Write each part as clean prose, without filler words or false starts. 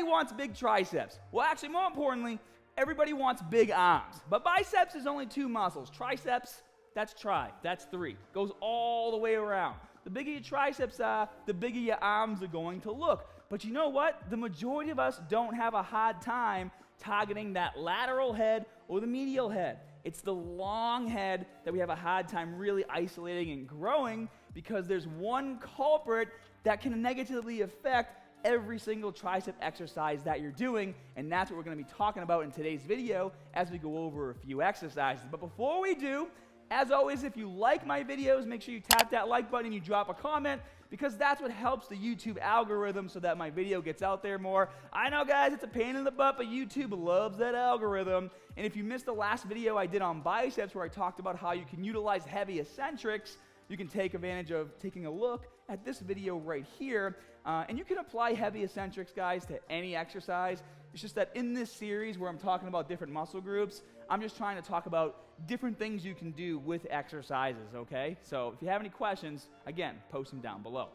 wants big triceps. Well, actually, more importantly, everybody wants big arms. But biceps is only 2 muscles. Triceps, that's tri, that's 3. Goes all the way around. The bigger your triceps are, the bigger your arms are going to look. But you know what? The majority of us don't have a hard time targeting that lateral head or the medial head. It's the long head that we have a hard time really isolating and growing, because there's one culprit that can negatively affect every single tricep exercise that you're doing, and that's what we're going to be talking about in today's video as we go over a few exercises. But before we do, as always, if you like my videos, make sure you tap that like button and you drop a comment, because that's what helps the YouTube algorithm so that my video gets out there more. I know, guys, it's a pain in the butt, but YouTube loves that algorithm. And if you missed the last video I did on biceps where I talked about how you can utilize heavy eccentrics, you can take advantage of taking a look at this video right here. And you can apply heavy eccentrics, guys, to any exercise. It's just that in this series where I'm talking about different muscle groups, I'm just trying to talk about different things you can do with exercises, okay? So if you have any questions, again, post them down below.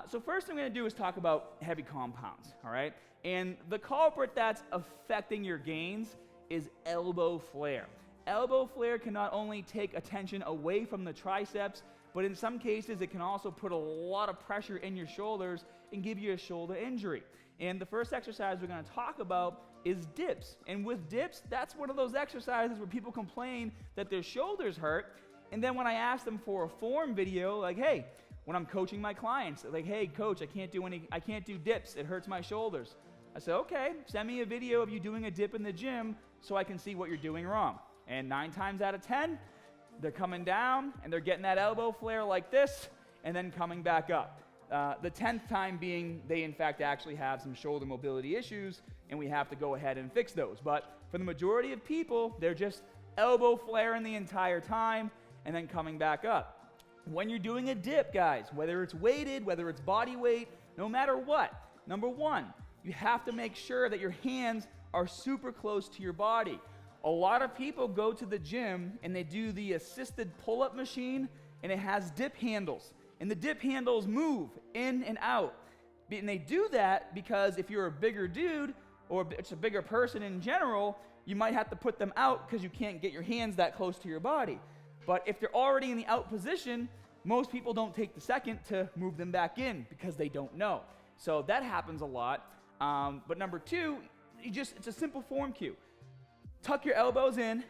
So first thing I'm going to do is talk about heavy compounds, all right? And the culprit that's affecting your gains is elbow flare. Elbow flare can not only take attention away from the triceps, but in some cases it can also put a lot of pressure in your shoulders and give you a shoulder injury. And the first exercise we're going to talk about is dips. And with dips, that's one of those exercises where people complain that their shoulders hurt. And then when I ask them for a form video, like, hey, when I'm coaching my clients, like, hey, coach, I can't do dips. It hurts my shoulders. I say, okay, send me a video of you doing a dip in the gym so I can see what you're doing wrong. And 9 times out of 10, they're coming down and they're getting that elbow flare like this and then coming back up. The 10th time being they in fact actually have some shoulder mobility issues, and we have to go ahead and fix those. But for the majority of people, they're just elbow flaring the entire time and then coming back up. When you're doing a dip, guys, whether it's weighted, whether it's body weight, no matter what, number one, you have to make sure that your hands are super close to your body. A lot of people go to the gym and they do the assisted pull-up machine, and it has dip handles. And the dip handles move in and out. And they do that because if you're a bigger dude or it's a bigger person in general, you might have to put them out because you can't get your hands that close to your body. But if they're already in the out position, most people don't take the second to move them back in because they don't know. So that happens a lot. But number two, it's a simple form cue. Tuck your elbows in,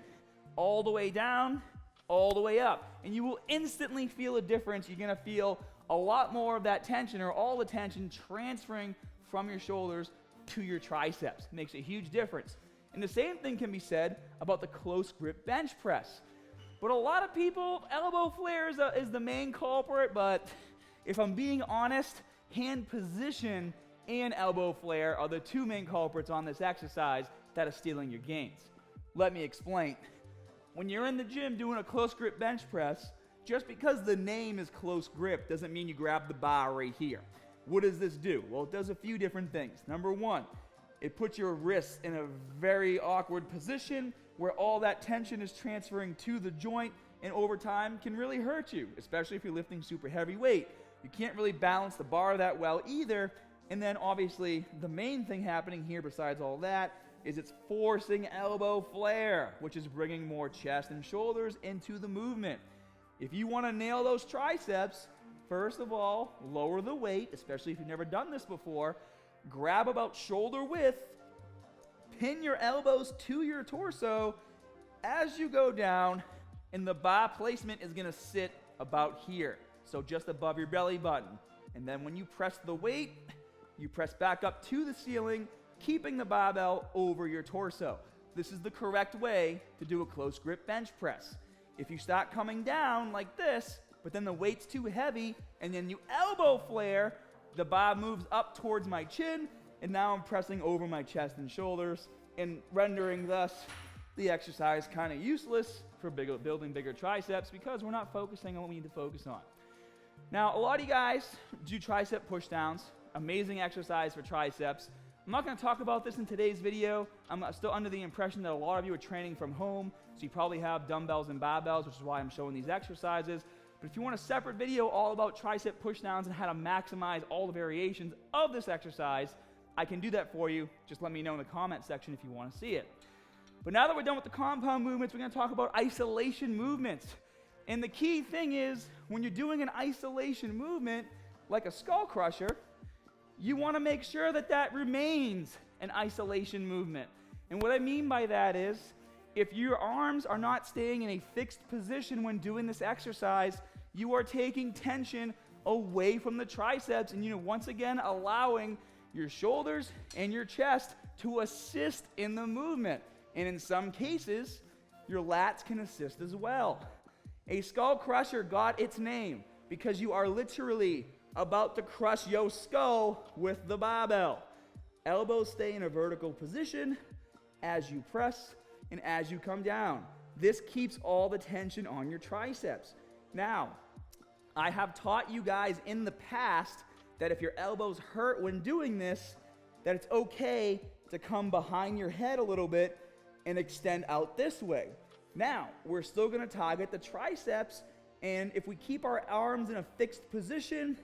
all the way down, all the way up. And you will instantly feel a difference. You're going to feel a lot more of that tension, or all the tension, transferring from your shoulders to your triceps. It makes a huge difference. And the same thing can be said about the close grip bench press. But a lot of people, elbow flare is the main culprit, but if I'm being honest, hand position and elbow flare are the 2 main culprits on this exercise that are stealing your gains. Let me explain. When you're in the gym doing a close grip bench press, just because the name is close grip doesn't mean you grab the bar right here. What does this do? Well, it does a few different things. Number one, it puts your wrists in a very awkward position where all that tension is transferring to the joint, and over time can really hurt you, especially if you're lifting super heavy weight. You can't really balance the bar that well either. And then obviously the main thing happening here besides all that is it's forcing elbow flare, which is bringing more chest and shoulders into the movement. If you want to nail those triceps, first of all, lower the weight, especially if you've never done this before. Grab about shoulder width, pin your elbows to your torso as you go down, and the bar placement is going to sit about here, so just above your belly button. And then when you press the weight, you press back up to the ceiling, keeping the barbell over your torso. This is the correct way to do a close grip bench press. If you start coming down like this, but then the weight's too heavy, and then you elbow flare, the bar moves up towards my chin, and now I'm pressing over my chest and shoulders, and rendering thus the exercise kind of useless for building bigger triceps, because we're not focusing on what we need to focus on. Now, a lot of you guys do tricep pushdowns, amazing exercise for triceps. I'm not going to talk about this in today's video. I'm still under the impression that a lot of you are training from home, so you probably have dumbbells and barbells, which is why I'm showing these exercises. But if you want a separate video all about tricep pushdowns and how to maximize all the variations of this exercise, I can do that for you. Just let me know in the comment section if you want to see it. But now that we're done with the compound movements, we're going to talk about isolation movements. And the key thing is, when you're doing an isolation movement, like a skull crusher, you want to make sure that that remains an isolation movement. And what I mean by that is, if your arms are not staying in a fixed position when doing this exercise, you are taking tension away from the triceps, and once again allowing your shoulders and your chest to assist in the movement. And in some cases, your lats can assist as well. A skull crusher got its name because you are literally about to crush your skull with the barbell. Elbows stay in a vertical position as you press and as you come down. This keeps all the tension on your triceps. Now, I have taught you guys in the past that if your elbows hurt when doing this, that it's okay to come behind your head a little bit and extend out this way. Now, we're still going to target the triceps, and if we keep our arms in a fixed position,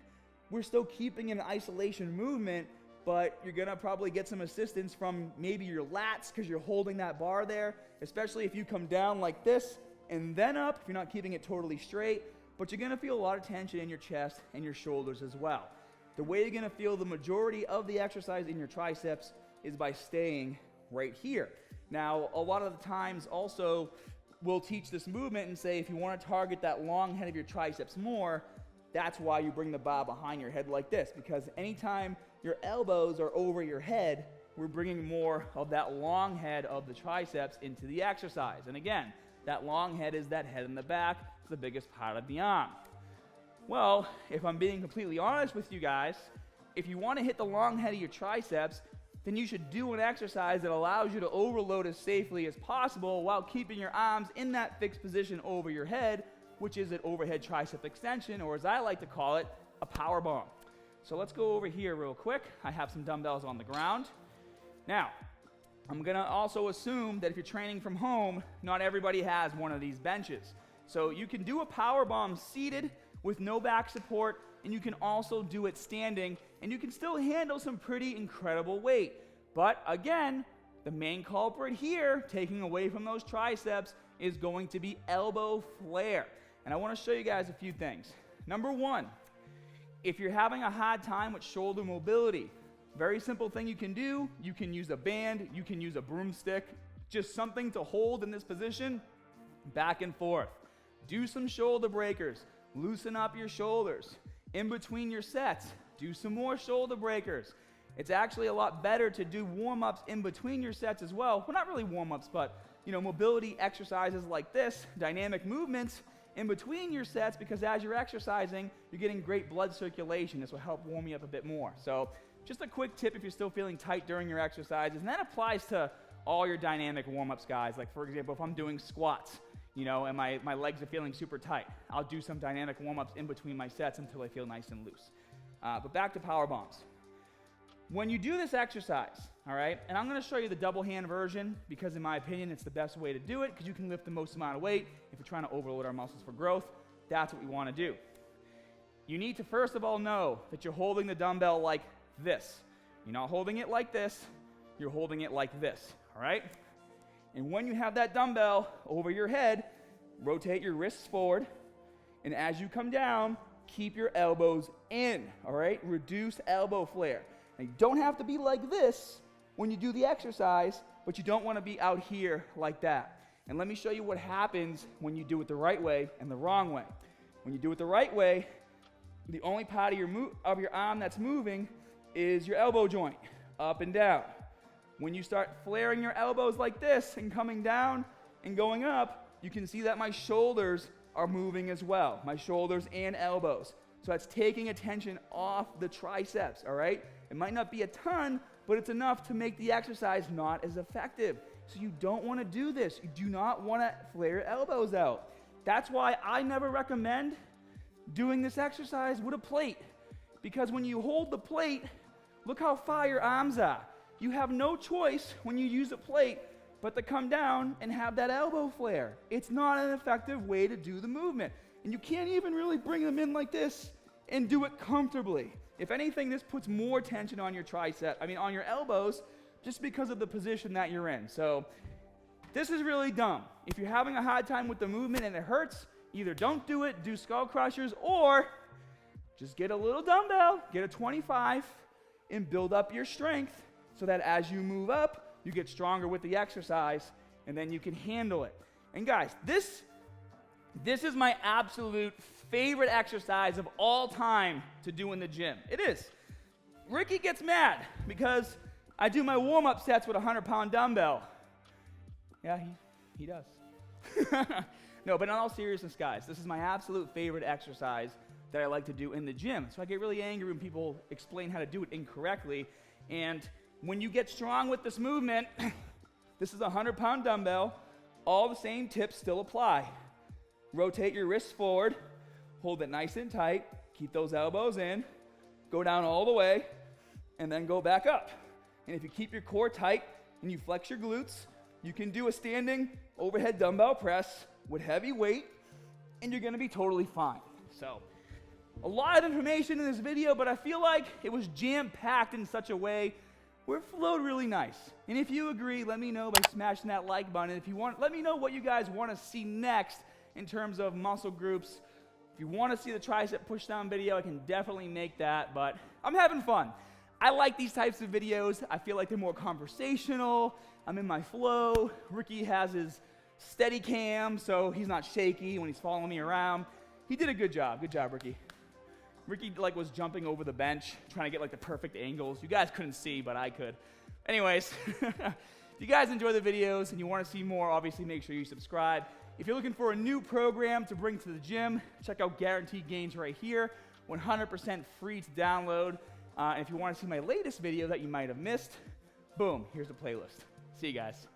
we're still keeping an isolation movement, but you're going to probably get some assistance from maybe your lats because you're holding that bar there, especially if you come down like this and then up, if you're not keeping it totally straight, but you're going to feel a lot of tension in your chest and your shoulders as well. The way you're going to feel the majority of the exercise in your triceps is by staying right here. Now, a lot of the times also, we'll teach this movement and say if you want to target that long head of your triceps more, that's why you bring the bar behind your head like this, because anytime your elbows are over your head, we're bringing more of that long head of the triceps into the exercise. And again, that long head is that head in the back. It's the biggest part of the arm. Well, if I'm being completely honest with you guys, if you want to hit the long head of your triceps, then you should do an exercise that allows you to overload as safely as possible while keeping your arms in that fixed position over your head, which is an overhead tricep extension, or as I like to call it, a power bomb. So let's go over here real quick. I have some dumbbells on the ground. Now, I'm going to also assume that if you're training from home, not everybody has one of these benches. So you can do a power bomb seated with no back support, and you can also do it standing, and you can still handle some pretty incredible weight. But again, the main culprit here, taking away from those triceps, is going to be elbow flare. And I want to show you guys a few things. Number one, if you're having a hard time with shoulder mobility, very simple thing you can do, you can use a band, you can use a broomstick, just something to hold in this position, back and forth. Do some shoulder breakers, loosen up your shoulders. In between your sets, do some more shoulder breakers. It's actually a lot better to do warm-ups in between your sets as well. Well, not really warm-ups, but mobility exercises like this, dynamic movements in between your sets, because as you're exercising, you're getting great blood circulation. This will help warm you up a bit more. So just a quick tip if you're still feeling tight during your exercises, and that applies to all your dynamic warm-ups, guys. Like, for example, if I'm doing squats, and my legs are feeling super tight, I'll do some dynamic warm-ups in between my sets until I feel nice and loose. But back to power bombs. When you do this exercise, all right, and I'm going to show you the double hand version because in my opinion it's the best way to do it because you can lift the most amount of weight. If we're trying to overload our muscles for growth, that's what we want to do. You need to first of all know that you're holding the dumbbell like this. You're not holding it like this, you're holding it like this, all right? And when you have that dumbbell over your head, rotate your wrists forward, and as you come down, keep your elbows in, all right? Reduce elbow flare. Now, you don't have to be like this when you do the exercise, but you don't want to be out here like that. And let me show you what happens when you do it the right way and the wrong way. When you do it the right way, the only part of your arm that's moving is your elbow joint, up and down. When you start flaring your elbows like this and coming down and going up, you can see that my shoulders are moving as well, my shoulders and elbows. So that's taking attention off the triceps, all right? It might not be a ton, but it's enough to make the exercise not as effective. So you don't want to do this. You do not want to flare your elbows out. That's why I never recommend doing this exercise with a plate. Because when you hold the plate, look how far your arms are. You have no choice when you use a plate but to come down and have that elbow flare. It's not an effective way to do the movement. And you can't even really bring them in like this and do it comfortably. If anything, this puts more tension on your on your elbows, just because of the position that you're in. So this is really dumb. If you're having a hard time with the movement and it hurts, either don't do it, do skull crushers, or just get a little dumbbell, get a 25, and build up your strength so that as you move up, you get stronger with the exercise, and then you can handle it. And guys, this is my absolute favorite exercise of all time to do in the gym. It is. Ricky gets mad because I do my warm-up sets with a 100-pound dumbbell. Yeah, he does. No, but in all seriousness, guys, this is my absolute favorite exercise that I like to do in the gym. So I get really angry when people explain how to do it incorrectly. And when you get strong with this movement, this is a 100-pound dumbbell. All the same tips still apply. Rotate your wrists forward, hold it nice and tight, keep those elbows in, go down all the way, and then go back up. And if you keep your core tight and you flex your glutes, you can do a standing overhead dumbbell press with heavy weight, and you're gonna be totally fine. So, a lot of information in this video, but I feel like it was jam-packed in such a way where it flowed really nice. And if you agree, let me know by smashing that like button. If you want, let me know what you guys want to see next in terms of muscle groups. If you want to see the tricep push-down video, I can definitely make that, but I'm having fun. I like these types of videos. I feel like they're more conversational. I'm in my flow. Ricky has his steady cam, so he's not shaky when he's following me around. He did a good job. Good job, Ricky. Ricky was jumping over the bench, trying to get the perfect angles. You guys couldn't see, but I could. Anyways, if you guys enjoy the videos and you want to see more, obviously make sure you subscribe. If you're looking for a new program to bring to the gym, check out Guaranteed Gains right here. 100% free to download. And if you want to see my latest video that you might have missed, boom, here's the playlist. See you guys.